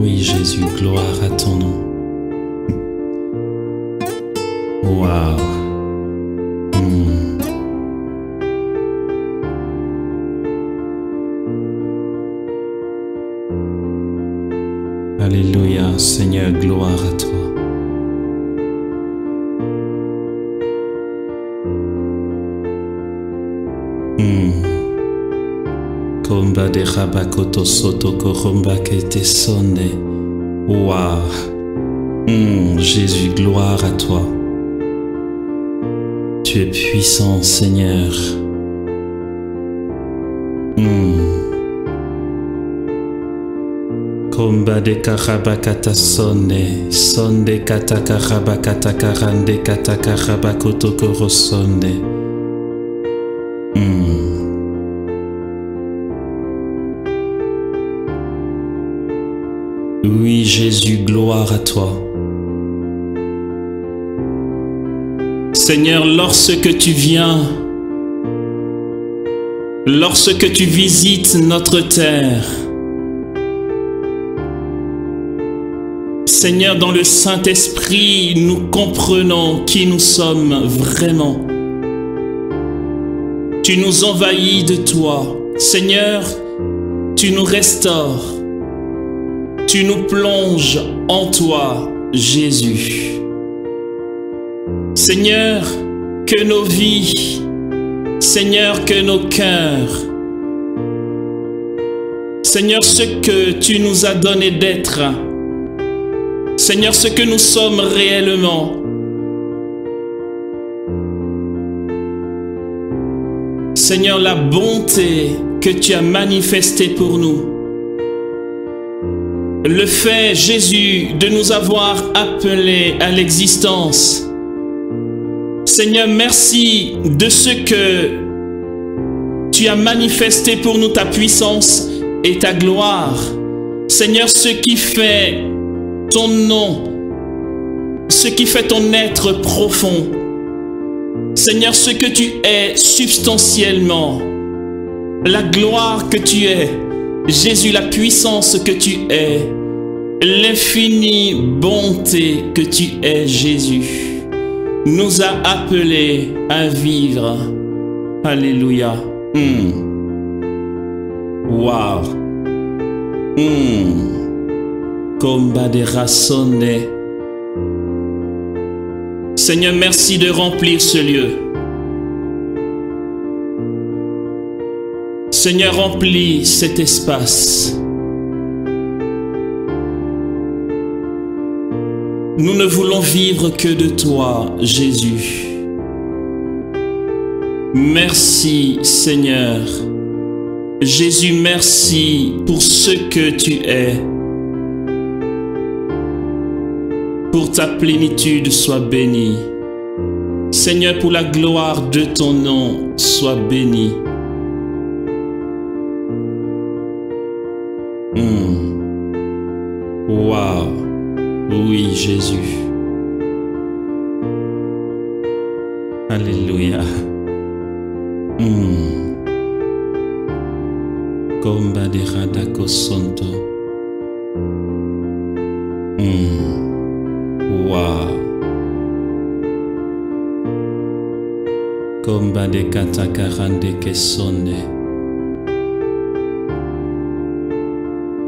Oui, Jésus, gloire à ton nom. Waouh. Alléluia, Seigneur, gloire à toi. Komba de rabakoto soto koromba kete sonde. Waouh. Jésus, gloire à toi. Tu es puissant, Seigneur. Komba de karabakata sonde. Sonde kata karabakata karande kata karabakoto koro sonde. Oui, Jésus, gloire à toi. Seigneur, lorsque tu viens, lorsque tu visites notre terre, Seigneur, dans le Saint-Esprit, nous comprenons qui nous sommes vraiment. Tu nous envahis de toi. Seigneur, tu nous restaures. Tu nous plonges en toi, Jésus. Seigneur, que nos vies, Seigneur, que nos cœurs, Seigneur, ce que tu nous as donné d'être, Seigneur, ce que nous sommes réellement, Seigneur, la bonté que tu as manifestée pour nous, le fait, Jésus, de nous avoir appelés à l'existence. Seigneur, merci de ce que tu as manifesté pour nous, ta puissance et ta gloire. Seigneur, ce qui fait ton nom, ce qui fait ton être profond. Seigneur, ce que tu es substantiellement, la gloire que tu es. Jésus, la puissance que tu es, l'infinie bonté que tu es, Jésus, nous a appelés à vivre. Alléluia. Wow. Combat de rassonne. Seigneur, merci de remplir ce lieu. Seigneur, remplis cet espace. Nous ne voulons vivre que de toi, Jésus. Merci, Seigneur. Jésus, merci pour ce que tu es. Pour ta plénitude, sois béni. Seigneur, pour la gloire de ton nom, sois béni. Wow. Oui, Jésus. Alléluia. Comba de radako santo. Wow. Comba de katakarande que sonde.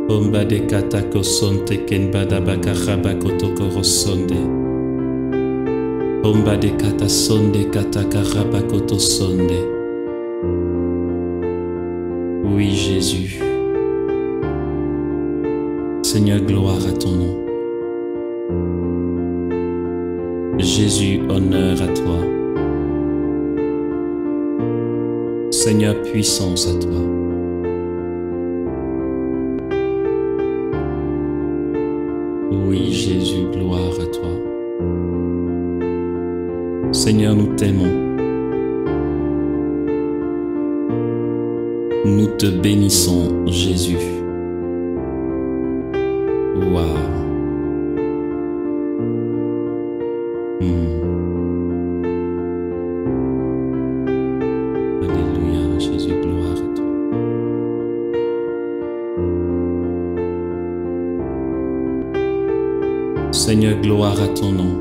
Omba de katako sonte kenbada bakaraba kotoko rosonde. Omba de katasonde katakaraba kotosonde. Oui, Jésus. Seigneur, gloire à ton nom. Jésus, honneur à toi. Seigneur, puissance à toi. Oui, Jésus, gloire à toi. Seigneur, nous t'aimons. Nous te bénissons, Jésus. Waouh. Alléluia, Jésus, gloire à toi. Seigneur, gloire à ton nom.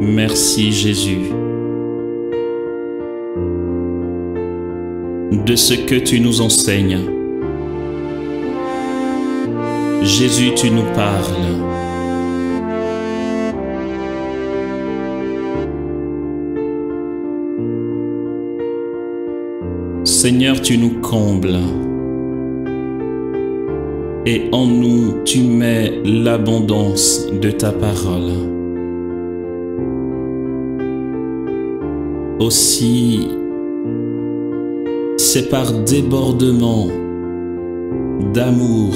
Merci Jésus de ce que tu nous enseignes. Jésus, tu nous parles. Seigneur, tu nous combles. Et en nous, tu mets l'abondance de ta parole. Aussi, c'est par débordement d'amour,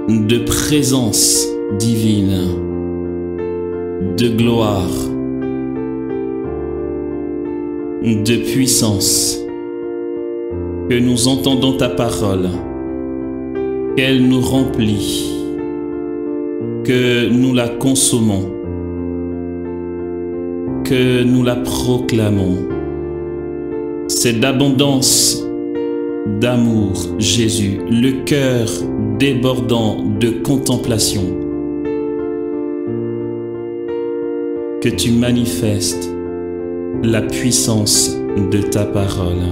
de présence divine, de gloire, de puissance, que nous entendons ta parole, qu'elle nous remplit, que nous la consommons, que nous la proclamons. C'est d'abondance d'amour, Jésus, le cœur débordant de contemplation, que tu manifestes la puissance de ta parole.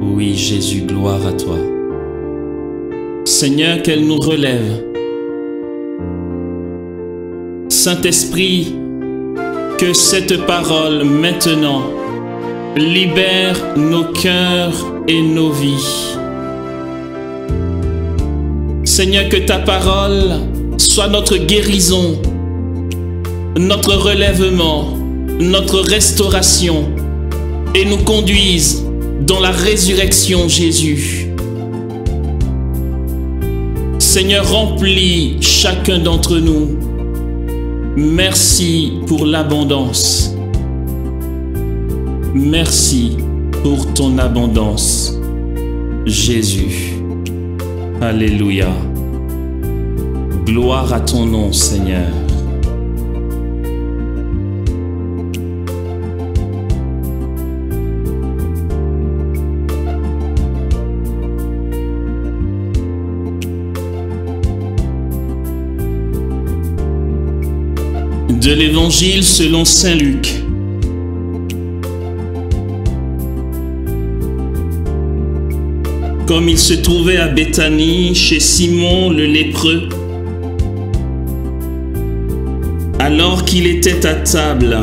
Oui, Jésus, gloire à toi. Seigneur, qu'elle nous relève. Saint-Esprit, que cette parole maintenant libère nos cœurs et nos vies. Seigneur, que ta parole soit notre guérison, notre relèvement, notre restauration et nous conduise dans la résurrection, Jésus. Seigneur, remplis chacun d'entre nous. Merci pour l'abondance. Merci pour ton abondance, Jésus. Alléluia. Gloire à ton nom, Seigneur. De l'Évangile selon saint Luc. Comme il se trouvait à Béthanie, chez Simon le lépreux, alors qu'il était à table,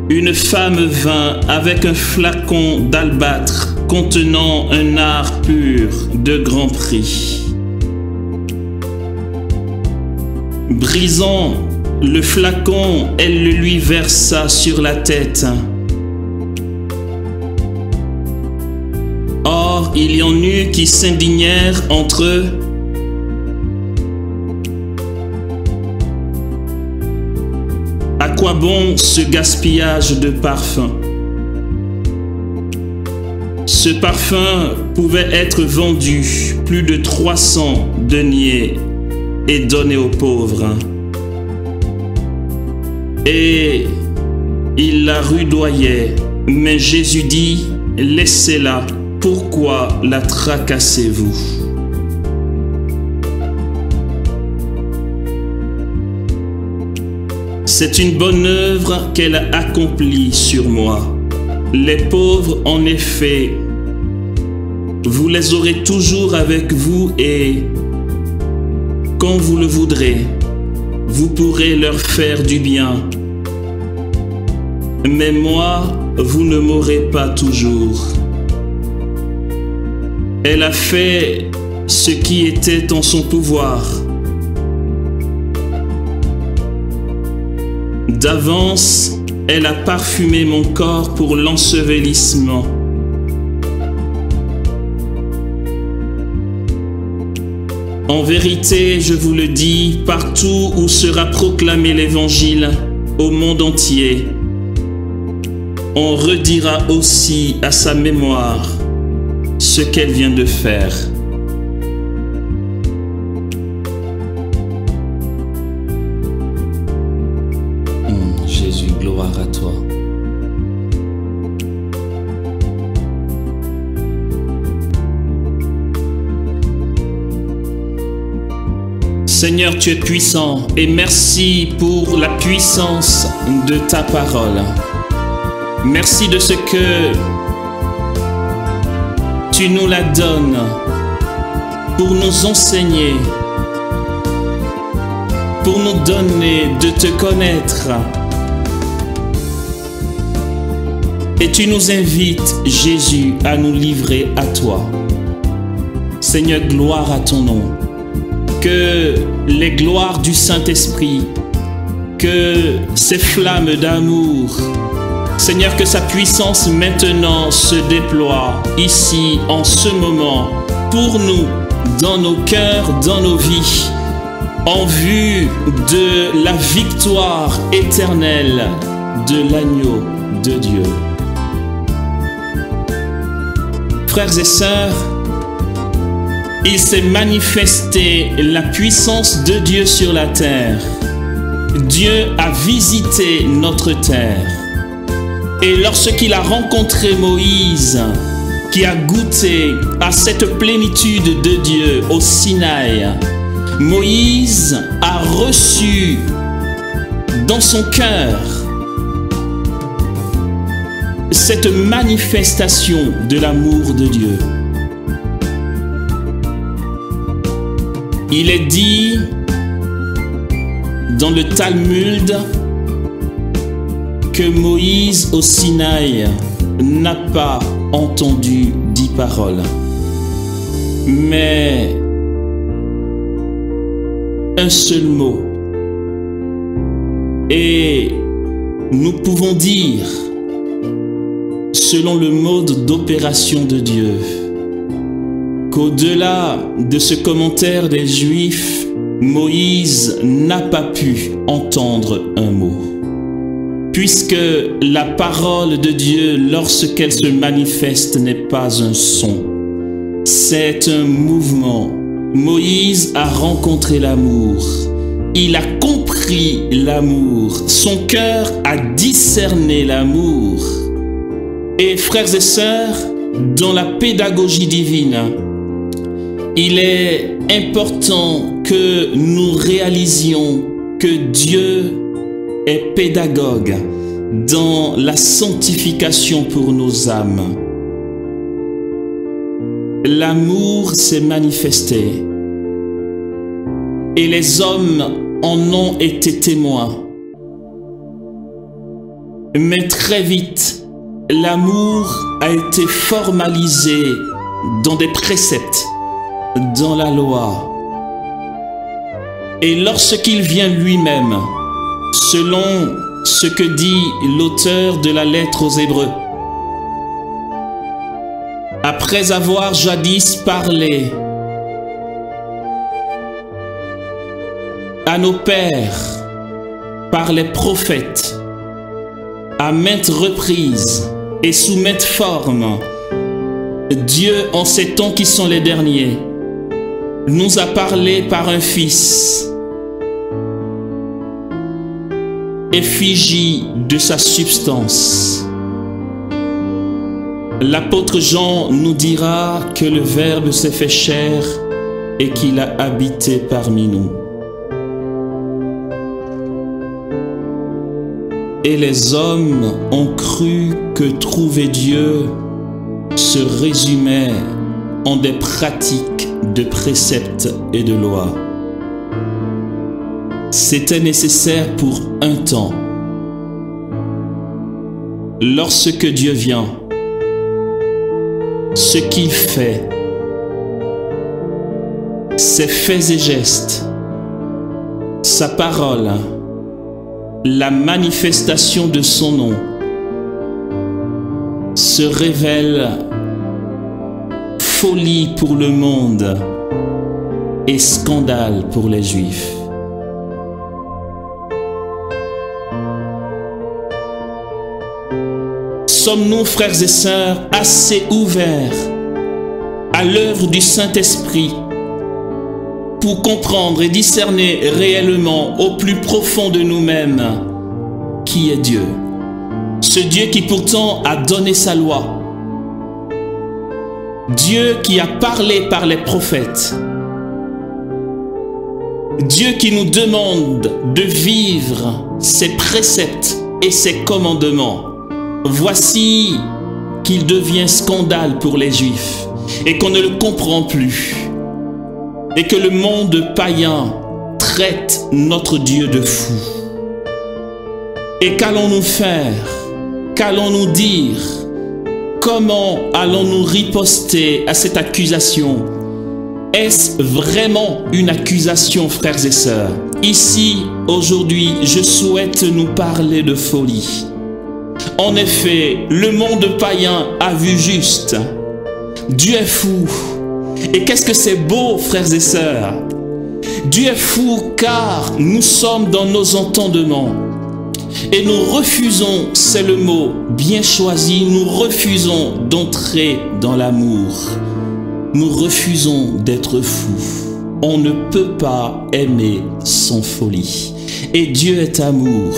une femme vint avec un flacon d'albâtre contenant un nard pur de grand prix. Brisant le flacon, elle le lui versa sur la tête. Or, il y en eut qui s'indignèrent entre eux. À quoi bon ce gaspillage de parfum? Ce parfum pouvait être vendu plus de 300 deniers et donné aux pauvres. Et il la rudoyait, mais Jésus dit, laissez-la, pourquoi la tracassez-vous? C'est une bonne œuvre qu'elle a accomplie sur moi. Les pauvres, en effet, vous les aurez toujours avec vous et quand vous le voudrez, vous pourrez leur faire du bien. Mais moi, vous ne m'aurez pas toujours. Elle a fait ce qui était en son pouvoir. D'avance, elle a parfumé mon corps pour l'ensevelissement. En vérité, je vous le dis, partout où sera proclamé l'Évangile, au monde entier, on redira aussi à sa mémoire ce qu'elle vient de faire. Seigneur, tu es puissant et merci pour la puissance de ta parole. Merci de ce que tu nous la donnes pour nous enseigner, pour nous donner de te connaître. Et tu nous invites, Jésus, à nous livrer à toi. Seigneur, gloire à ton nom. Que les gloires du Saint-Esprit, que ces flammes d'amour, Seigneur, que sa puissance maintenant se déploie ici, en ce moment, pour nous, dans nos cœurs, dans nos vies, en vue de la victoire éternelle de l'agneau de Dieu. Frères et sœurs, il s'est manifesté la puissance de Dieu sur la terre. Dieu a visité notre terre. Et lorsqu'il a rencontré Moïse, qui a goûté à cette plénitude de Dieu au Sinaï, Moïse a reçu dans son cœur cette manifestation de l'amour de Dieu. Il est dit dans le Talmud que Moïse au Sinaï n'a pas entendu 10 paroles, mais un seul mot. Et nous pouvons dire, selon le mode d'opération de Dieu, qu'au-delà de ce commentaire des Juifs, Moïse n'a pas pu entendre un mot. Puisque la parole de Dieu, lorsqu'elle se manifeste, n'est pas un son, c'est un mouvement. Moïse a rencontré l'amour. Il a compris l'amour. Son cœur a discerné l'amour. Et frères et sœurs, dans la pédagogie divine, il est important que nous réalisions que Dieu est pédagogue dans la sanctification pour nos âmes. L'amour s'est manifesté et les hommes en ont été témoins. Mais très vite, l'amour a été formalisé dans des préceptes, dans la loi. Et lorsqu'il vient lui-même, selon ce que dit l'auteur de la lettre aux Hébreux, après avoir jadis parlé à nos pères par les prophètes à maintes reprises et sous maintes formes, Dieu, en ces temps qui sont les derniers, nous a parlé par un Fils, effigie de sa substance. L'apôtre Jean nous dira que le Verbe s'est fait chair et qu'il a habité parmi nous. Et les hommes ont cru que trouver Dieu se résumait en des pratiques de préceptes et de lois. C'était nécessaire pour un temps. Lorsque Dieu vient, ce qu'il fait, ses faits et gestes, sa parole, la manifestation de son nom, se révèle folie pour le monde et scandale pour les Juifs. Sommes-nous, frères et sœurs, assez ouverts à l'œuvre du Saint-Esprit pour comprendre et discerner réellement au plus profond de nous-mêmes qui est Dieu? Ce Dieu qui pourtant a donné sa loi. Dieu qui a parlé par les prophètes. Dieu qui nous demande de vivre ses préceptes et ses commandements. Voici qu'il devient scandale pour les Juifs et qu'on ne le comprend plus et que le monde païen traite notre Dieu de fou. Et qu'allons-nous faire? Qu'allons-nous dire? Comment allons-nous riposter à cette accusation? Est-ce vraiment une accusation, frères et sœurs? Ici, aujourd'hui, je souhaite nous parler de folie. En effet, le monde païen a vu juste. Dieu est fou. Et qu'est-ce que c'est beau, frères et sœurs? Dieu est fou car nous sommes dans nos entendements. Et nous refusons, c'est le mot bien choisi, nous refusons d'entrer dans l'amour. Nous refusons d'être fous. On ne peut pas aimer sans folie. Et Dieu est amour.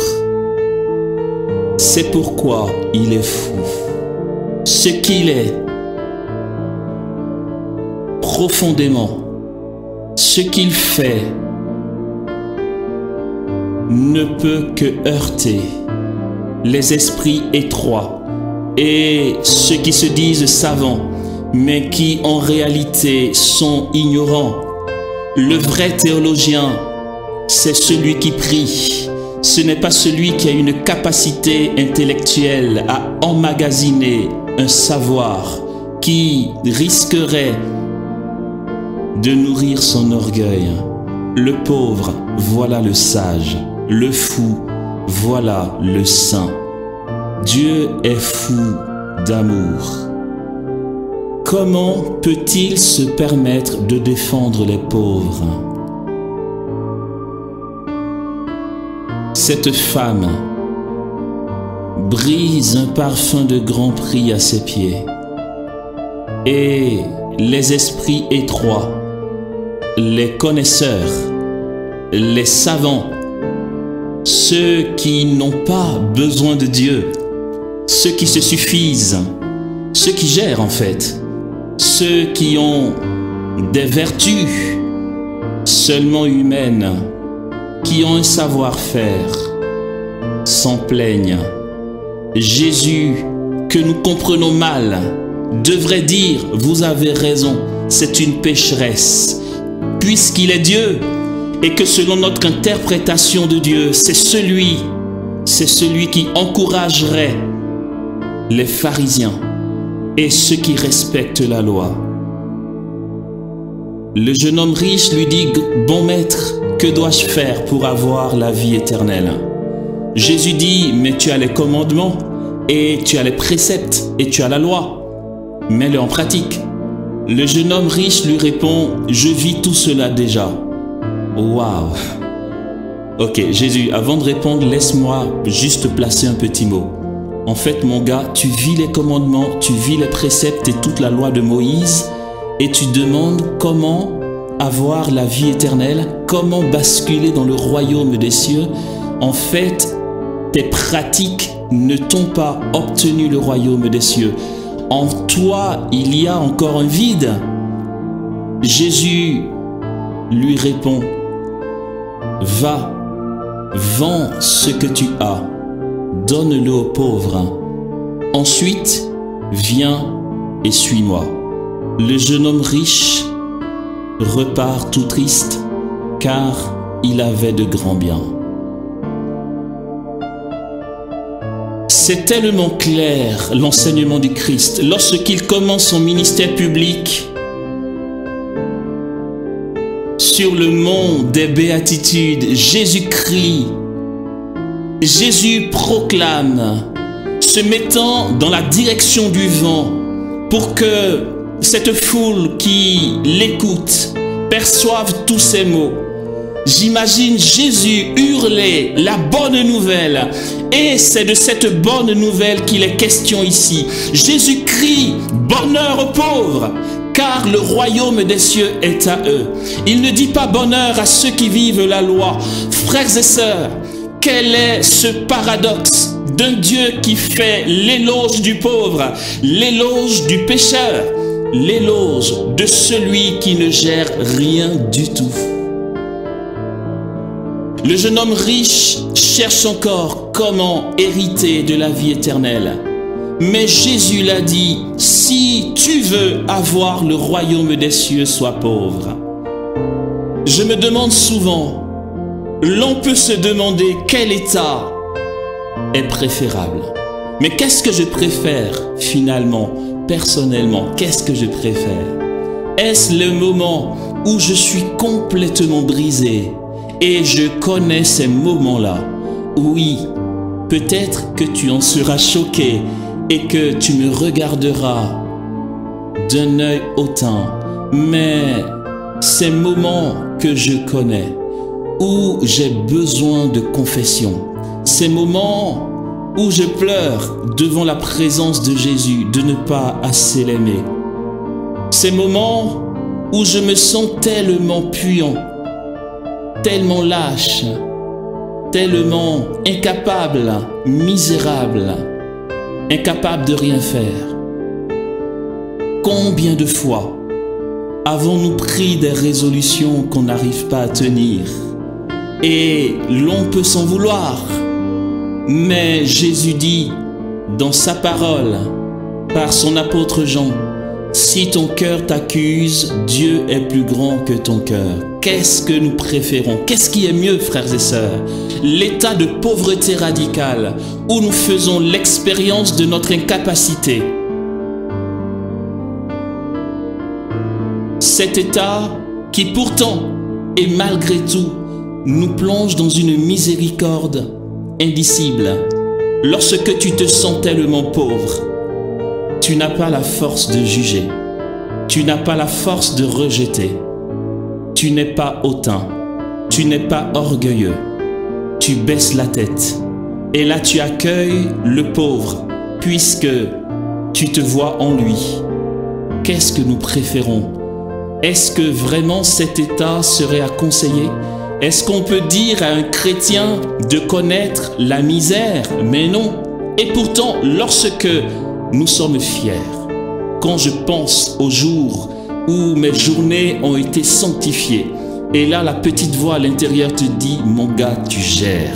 C'est pourquoi il est fou. Ce qu'il est, profondément, ce qu'il fait, ne peut que heurter les esprits étroits et ceux qui se disent savants, mais qui en réalité sont ignorants. Le vrai théologien, c'est celui qui prie. Ce n'est pas celui qui a une capacité intellectuelle à emmagasiner un savoir qui risquerait de nourrir son orgueil. Le pauvre, voilà le sage. Le fou, voilà le saint. Dieu est fou d'amour. Comment peut-il se permettre de défendre les pauvres? Cette femme brise un parfum de grand prix à ses pieds. Et les esprits étroits, les connaisseurs, les savants, ceux qui n'ont pas besoin de Dieu, ceux qui se suffisent, ceux qui gèrent en fait, ceux qui ont des vertus seulement humaines, qui ont un savoir-faire, s'en plaignent. Jésus, que nous comprenons mal, devrait dire, vous avez raison, c'est une pécheresse, puisqu'il est Dieu, et que selon notre interprétation de Dieu, c'est celui qui encouragerait les pharisiens et ceux qui respectent la loi. Le jeune homme riche lui dit, bon maître, que dois-je faire pour avoir la vie éternelle? Jésus dit, mais tu as les commandements, et tu as les préceptes, et tu as la loi. Mets-le en pratique. Le jeune homme riche lui répond, je vis tout cela déjà. Waouh! Ok, Jésus, avant de répondre, laisse-moi juste placer un petit mot. En fait, mon gars, tu vis les commandements, tu vis les préceptes et toute la loi de Moïse, et tu demandes comment avoir la vie éternelle, comment basculer dans le royaume des cieux. En fait, tes pratiques ne t'ont pas obtenu le royaume des cieux. En toi, il y a encore un vide. Jésus lui répond, va, vends ce que tu as, donne-le aux pauvres. Ensuite, viens et suis-moi. Le jeune homme riche repart tout triste, car il avait de grands biens. C'est tellement clair l'enseignement du Christ. Lorsqu'il commence son ministère public sur le mont des béatitudes, Jésus crie, Jésus proclame, se mettant dans la direction du vent pour que cette foule qui l'écoute perçoive tous ces mots. J'imagine Jésus hurler la bonne nouvelle, et c'est de cette bonne nouvelle qu'il est question ici. Jésus crie bonheur aux pauvres, car le royaume des cieux est à eux. Il ne dit pas bonheur à ceux qui vivent la loi. Frères et sœurs, quel est ce paradoxe d'un Dieu qui fait l'éloge du pauvre, l'éloge du pécheur, l'éloge de celui qui ne gère rien du tout? Le jeune homme riche cherche encore comment hériter de la vie éternelle. Mais Jésus l'a dit, si tu veux avoir le royaume des cieux, sois pauvre. Je me demande souvent, l'on peut se demander quel état est préférable. Mais qu'est-ce que je préfère finalement, personnellement, qu'est-ce que je préfère? Est-ce le moment où je suis complètement brisé et je connais ces moments-là? Oui, peut-être que tu en seras choqué et que tu me regarderas d'un œil hautain, mais ces moments que je connais, où j'ai besoin de confession, ces moments où je pleure devant la présence de Jésus, de ne pas assez l'aimer, ces moments où je me sens tellement puant, tellement lâche, tellement incapable, misérable, incapable de rien faire. Combien de fois avons-nous pris des résolutions qu'on n'arrive pas à tenir? Et l'on peut s'en vouloir. Mais Jésus dit dans sa parole, par son apôtre Jean, si ton cœur t'accuse, Dieu est plus grand que ton cœur. Qu'est-ce que nous préférons? Qu'est-ce qui est mieux, frères et sœurs? L'état de pauvreté radicale, où nous faisons l'expérience de notre incapacité. Cet état qui pourtant et malgré tout nous plonge dans une miséricorde indicible. Lorsque tu te sens tellement pauvre, tu n'as pas la force de juger, tu n'as pas la force de rejeter, tu n'es pas hautain, tu n'es pas orgueilleux, tu baisses la tête et là tu accueilles le pauvre puisque tu te vois en lui. Qu'est-ce que nous préférons? Est-ce que vraiment cet état serait à conseiller? Est-ce qu'on peut dire à un chrétien de connaître la misère? Mais non. Et pourtant, lorsque nous sommes fiers, quand je pense au jour où mes journées ont été sanctifiées, et là la petite voix à l'intérieur te dit, mon gars, tu gères,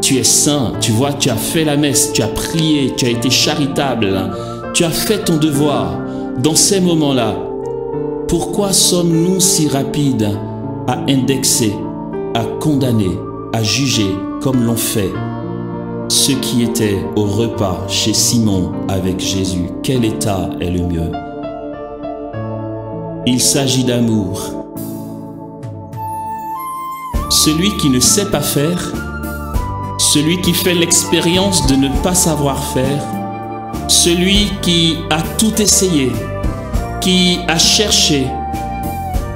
tu es saint, tu vois, tu as fait la messe, tu as prié, tu as été charitable, tu as fait ton devoir. Dans ces moments-là, pourquoi sommes-nous si rapides à indexer, à condamner, à juger comme l'ont fait ceux qui étaient au repas chez Simon avec Jésus? Quel état est le mieux? Il s'agit d'amour. Celui qui ne sait pas faire, celui qui fait l'expérience de ne pas savoir faire, celui qui a tout essayé, qui a cherché,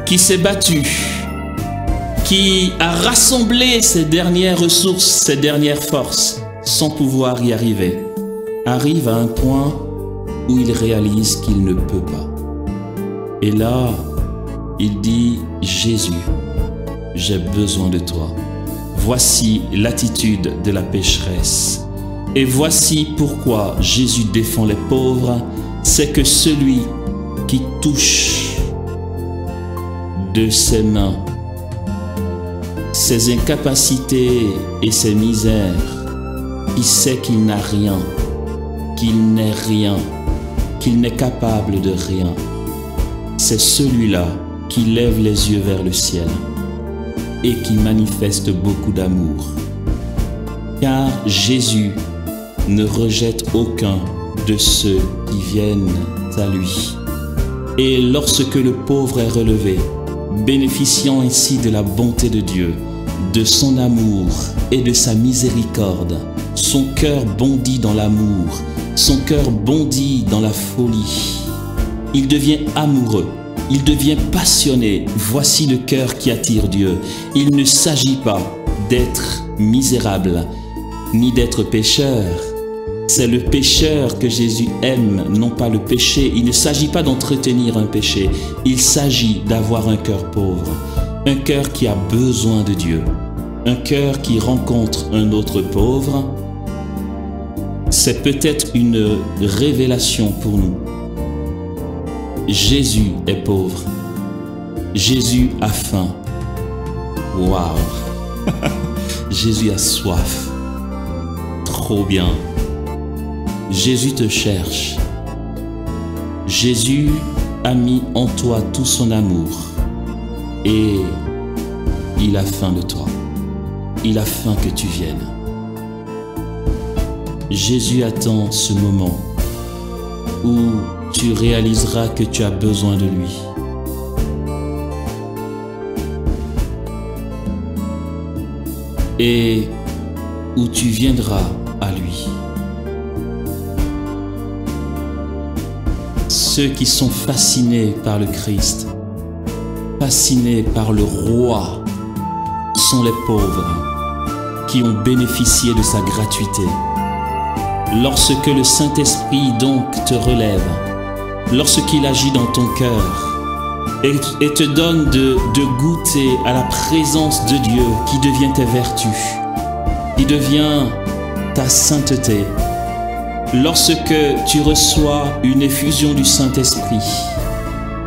qui s'est battu, qui a rassemblé ses dernières ressources, ses dernières forces, sans pouvoir y arriver, arrive à un point où il réalise qu'il ne peut pas. Et là, il dit, Jésus, j'ai besoin de toi. Voici l'attitude de la pécheresse. Et voici pourquoi Jésus défend les pauvres, c'est que celui qui touche de ses mains ses incapacités et ses misères, qui sait qu'il n'a rien, qu'il n'est rien, qu'il n'est capable de rien, c'est celui-là qui lève les yeux vers le ciel et qui manifeste beaucoup d'amour. Car Jésus ne rejette aucun de ceux qui viennent à lui. Et lorsque le pauvre est relevé, bénéficiant ainsi de la bonté de Dieu, de son amour et de sa miséricorde, son cœur bondit dans l'amour, son cœur bondit dans la folie. Il devient amoureux, il devient passionné. Voici le cœur qui attire Dieu. Il ne s'agit pas d'être misérable, ni d'être pécheur. C'est le pécheur que Jésus aime, non pas le péché. Il ne s'agit pas d'entretenir un péché. Il s'agit d'avoir un cœur pauvre, un cœur qui a besoin de Dieu, un cœur qui rencontre un autre pauvre. C'est peut-être une révélation pour nous. Jésus est pauvre. Jésus a faim. Waouh! Jésus a soif. Trop bien. Jésus te cherche. Jésus a mis en toi tout son amour. Et il a faim de toi. Il a faim que tu viennes. Jésus attend ce moment où tu réaliseras que tu as besoin de lui. Et où tu viendras à lui. Ceux qui sont fascinés par le Christ, fascinés par le roi, sont les pauvres qui ont bénéficié de sa gratuité. Lorsque le Saint-Esprit donc te relève, lorsqu'il agit dans ton cœur et te donne de goûter à la présence de Dieu qui devient tes vertus, qui devient ta sainteté, lorsque tu reçois une effusion du Saint-Esprit,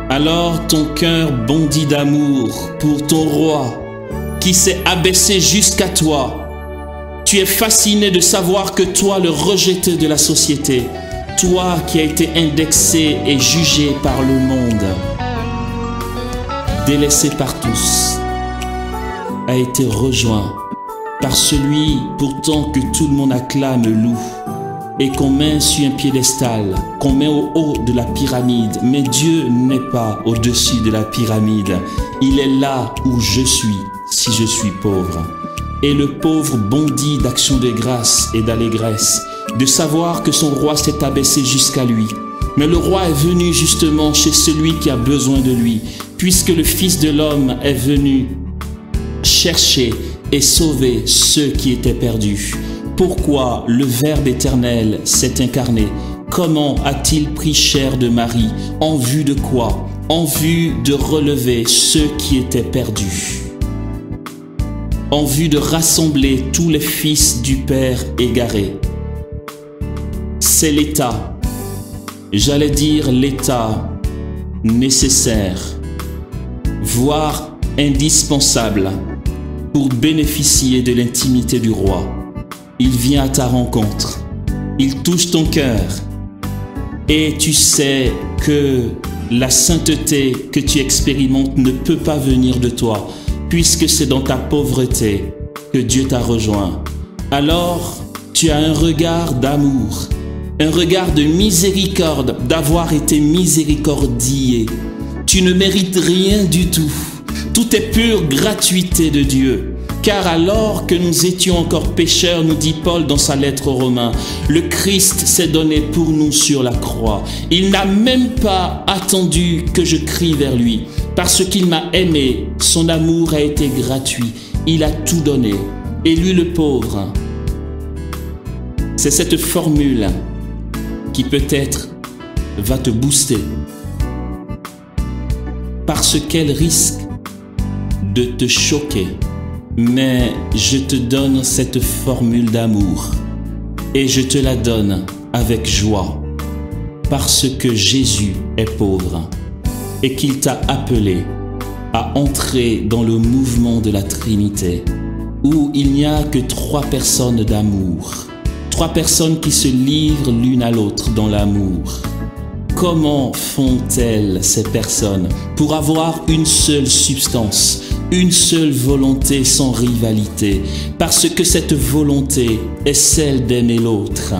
alors ton cœur bondit d'amour pour ton roi qui s'est abaissé jusqu'à toi. Tu es fasciné de savoir que toi, le rejeté de la société, toi qui as été indexé et jugé par le monde, délaissé par tous, a été rejoint par celui pourtant que tout le monde acclame loue et qu'on met sur un piédestal, qu'on met au haut de la pyramide. Mais Dieu n'est pas au-dessus de la pyramide. Il est là où je suis, si je suis pauvre. Et le pauvre bondit d'action de grâce et d'allégresse, de savoir que son roi s'est abaissé jusqu'à lui. Mais le roi est venu justement chez celui qui a besoin de lui, puisque le Fils de l'homme est venu chercher et sauver ceux qui étaient perdus. Pourquoi le Verbe éternel s'est incarné? Comment a-t-il pris chair de Marie? En vue de quoi? En vue de relever ceux qui étaient perdus. En vue de rassembler tous les fils du Père égarés. C'est l'état, j'allais dire l'état nécessaire, voire indispensable pour bénéficier de l'intimité du roi. Il vient à ta rencontre, il touche ton cœur et tu sais que la sainteté que tu expérimentes ne peut pas venir de toi, puisque c'est dans ta pauvreté que Dieu t'a rejoint. Alors, tu as un regard d'amour, un regard de miséricorde, d'avoir été miséricordié. Tu ne mérites rien du tout. Tout est pure gratuité de Dieu. Car alors que nous étions encore pécheurs, nous dit Paul dans sa lettre aux Romains, le Christ s'est donné pour nous sur la croix. Il n'a même pas attendu que je crie vers lui. Parce qu'il m'a aimé, son amour a été gratuit. Il a tout donné. Et lui, le pauvre, c'est cette formule qui peut-être va te booster. Parce qu'elle risque de te choquer. Mais je te donne cette formule d'amour et je te la donne avec joie parce que Jésus est pauvre et qu'il t'a appelé à entrer dans le mouvement de la Trinité où il n'y a que 3 personnes d'amour, 3 personnes qui se livrent l'une à l'autre dans l'amour. Comment font-elles ces personnes pour avoir une seule substance, une seule volonté sans rivalité? Parce que cette volonté est celle d'aimer l'autre.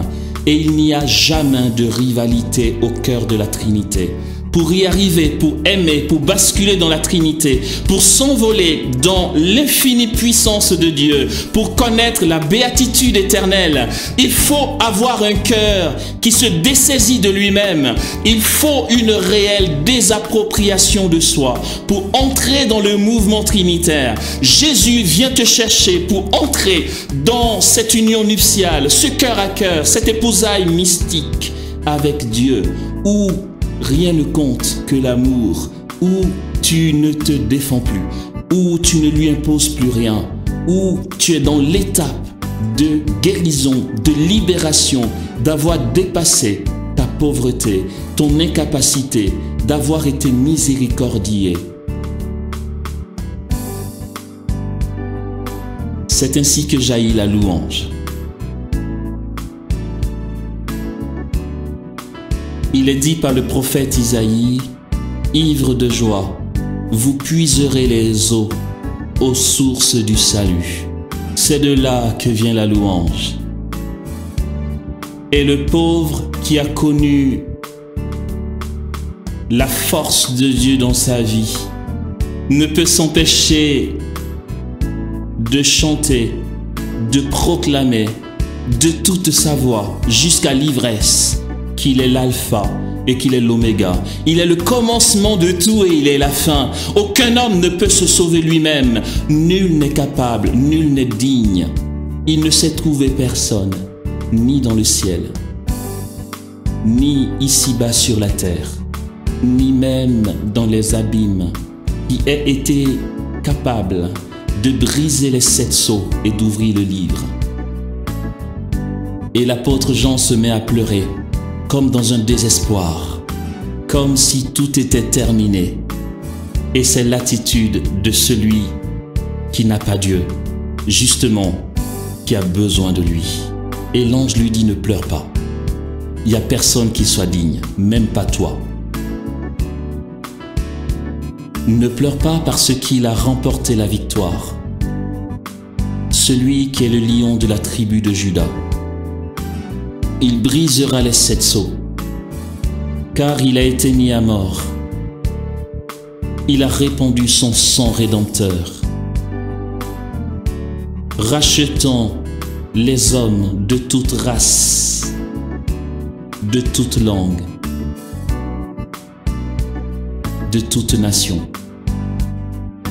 Et il n'y a jamais de rivalité au cœur de la Trinité. Pour y arriver, pour aimer, pour basculer dans la Trinité, pour s'envoler dans l'infinie puissance de Dieu, pour connaître la béatitude éternelle, il faut avoir un cœur qui se dessaisit de lui-même. Il faut une réelle désappropriation de soi pour entrer dans le mouvement trinitaire. Jésus vient te chercher pour entrer dans cette union nuptiale, ce cœur à cœur, cette épousaille mystique avec Dieu, où rien ne compte que l'amour, où tu ne te défends plus, où tu ne lui imposes plus rien, où tu es dans l'étape de guérison, de libération, d'avoir dépassé ta pauvreté, ton incapacité, d'avoir été miséricordié. C'est ainsi que jaillit la louange. Il est dit par le prophète Isaïe, « Ivre de joie, vous puiserez les eaux aux sources du salut. » C'est de là que vient la louange. Et le pauvre qui a connu la force de Dieu dans sa vie ne peut s'empêcher de chanter, de proclamer de toute sa voix jusqu'à l'ivresse qu'il est l'alpha et qu'il est l'oméga. Il est le commencement de tout et il est la fin. Aucun homme ne peut se sauver lui-même. Nul n'est capable, nul n'est digne. Il ne s'est trouvé personne, ni dans le ciel, ni ici-bas sur la terre, ni même dans les abîmes, qui ait été capable de briser les 7 sceaux et d'ouvrir le livre. Et l'apôtre Jean se met à pleurer, comme dans un désespoir, comme si tout était terminé. Et c'est l'attitude de celui qui n'a pas Dieu, justement, qui a besoin de lui. Et l'ange lui dit, ne pleure pas. Il n'y a personne qui soit digne, même pas toi. Ne pleure pas parce qu'il a remporté la victoire. Celui qui est le lion de la tribu de Juda. Il brisera les 7 sceaux, car il a été mis à mort. Il a répandu son sang rédempteur, rachetant les hommes de toute race, de toute langue, de toute nation.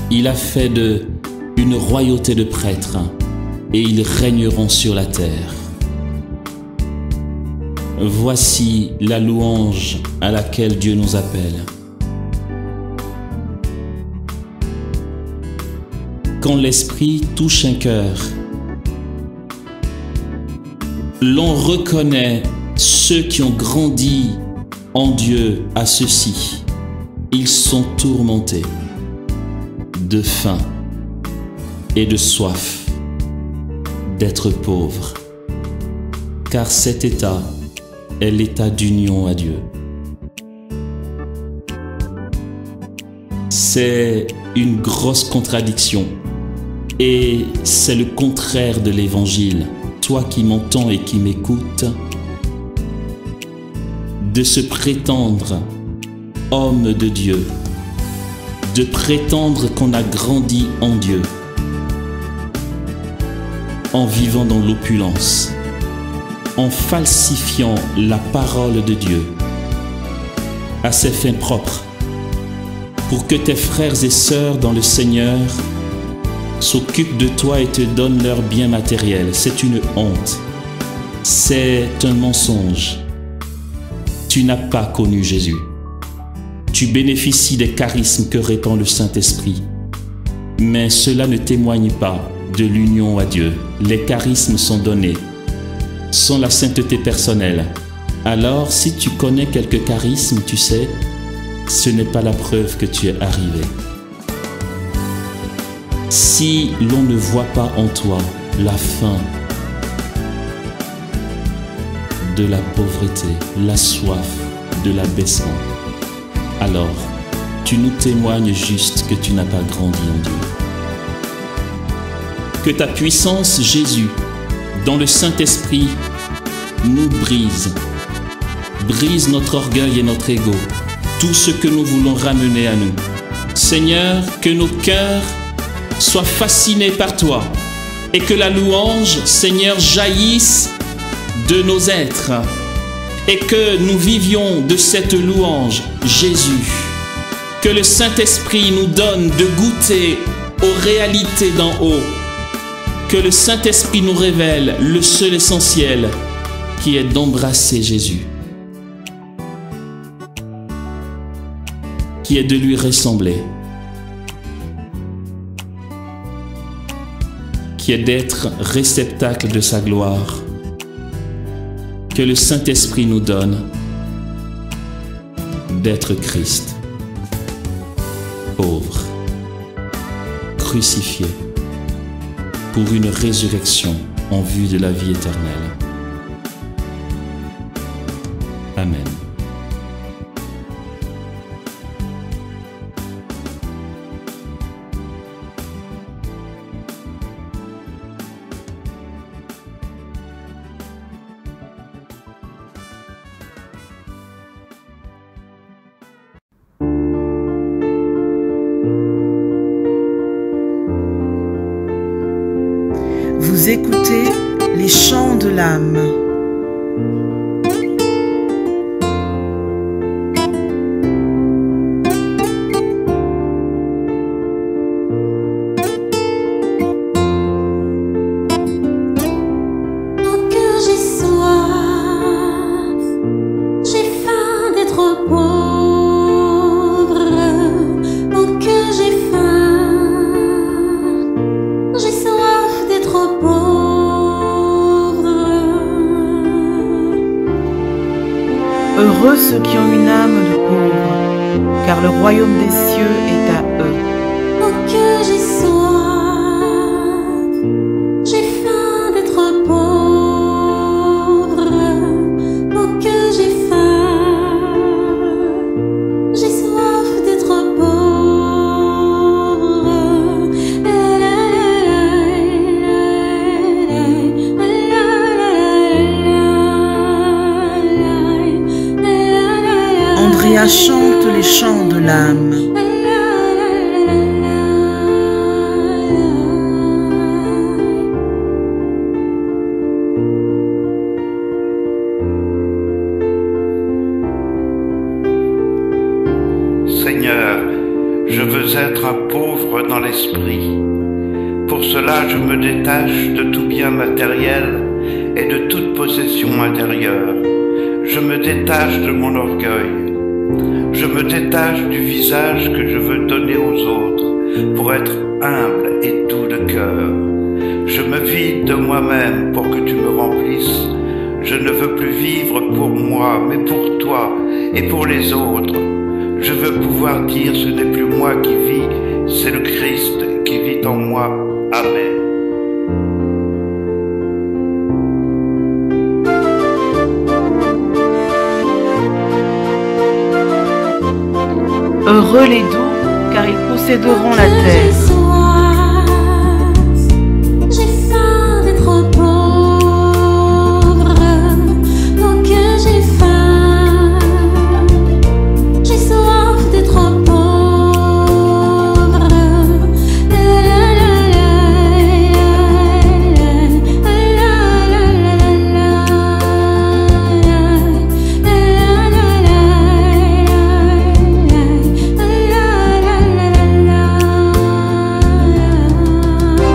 Il a fait d'eux une royauté de prêtres, et ils régneront sur la terre. Voici la louange à laquelle Dieu nous appelle. Quand l'Esprit touche un cœur, l'on reconnaît ceux qui ont grandi en Dieu à ceci. Ils sont tourmentés de faim et de soif d'être pauvres, car cet état est l'état d'union à Dieu. C'est une grosse contradiction et c'est le contraire de l'évangile. Toi qui m'entends et qui m'écoutes, de se prétendre homme de Dieu, de prétendre qu'on a grandi en Dieu, en vivant dans l'opulence, en falsifiant la parole de Dieu à ses fins propres, pour que tes frères et sœurs dans le Seigneur s'occupent de toi et te donnent leurs biens matériels. C'est une honte, c'est un mensonge. Tu n'as pas connu Jésus. Tu bénéficies des charismes que répand le Saint-Esprit, mais cela ne témoigne pas de l'union à Dieu. Les charismes sont donnés sans la sainteté personnelle. Alors, si tu connais quelques charismes, tu sais, ce n'est pas la preuve que tu es arrivé. Si l'on ne voit pas en toi la fin de la pauvreté, la soif de l'abaissement, alors tu nous témoignes juste que tu n'as pas grandi en Dieu. Que ta puissance, Jésus, dans le Saint-Esprit, nous brise notre orgueil et notre ego, tout ce que nous voulons ramener à nous. Seigneur, que nos cœurs soient fascinés par toi et que la louange, Seigneur, jaillisse de nos êtres et que nous vivions de cette louange, Jésus. Que le Saint-Esprit nous donne de goûter aux réalités d'en haut. Que le Saint-Esprit nous révèle le seul essentiel qui est d'embrasser Jésus, qui est de lui ressembler, qui est d'être réceptacle de sa gloire. Que le Saint-Esprit nous donne d'être Christ, pauvre, crucifié, pour une résurrection en vue de la vie éternelle. Amen. Vous écoutez les chants de l'âme. Heureux ceux qui ont une âme de pauvre, car le royaume des cieux est à eux. Oh que j'ai soif, j'ai faim d'être pauvre. Oh que j'ai faim, j'ai soif d'être pauvre. Andrea chante les chants de l'âme. Seigneur, je veux être un pauvre dans l'esprit. Pour cela, je me détache de tout bien matériel et de toute possession intérieure. Je me détache de mon orgueil. Je me détache du visage que je veux donner aux autres pour être humble et doux de cœur. Je me vide de moi-même pour que tu me remplisses. Je ne veux plus vivre pour moi, mais pour toi et pour les autres. Je veux pouvoir dire ce n'est plus moi qui vis, c'est le Christ qui vit en moi. Amen. Heureux les doux, car ils posséderont la terre. J'ai faim d'être pauvre. Oh que j'ai faim, j'ai soif d'être pauvre.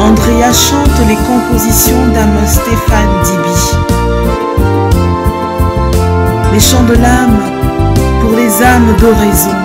Andrea chante les compositions d'Amos Stéphane Dibi. Les chants de l'âme pour les âmes d'oraison.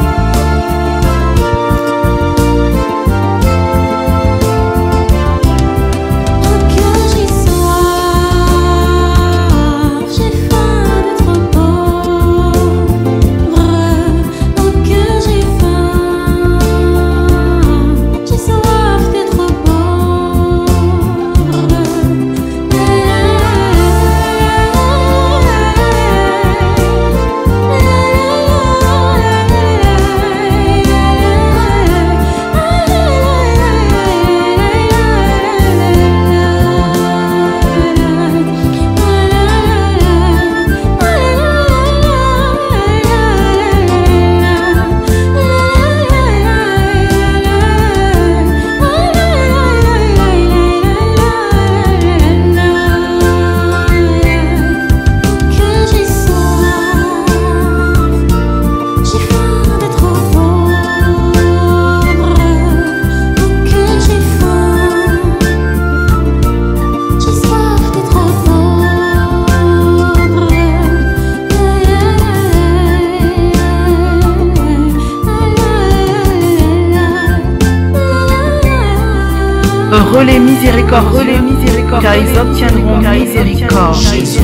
Heureux les miséricordieux, car ils obtiendront miséricorde. Jésus.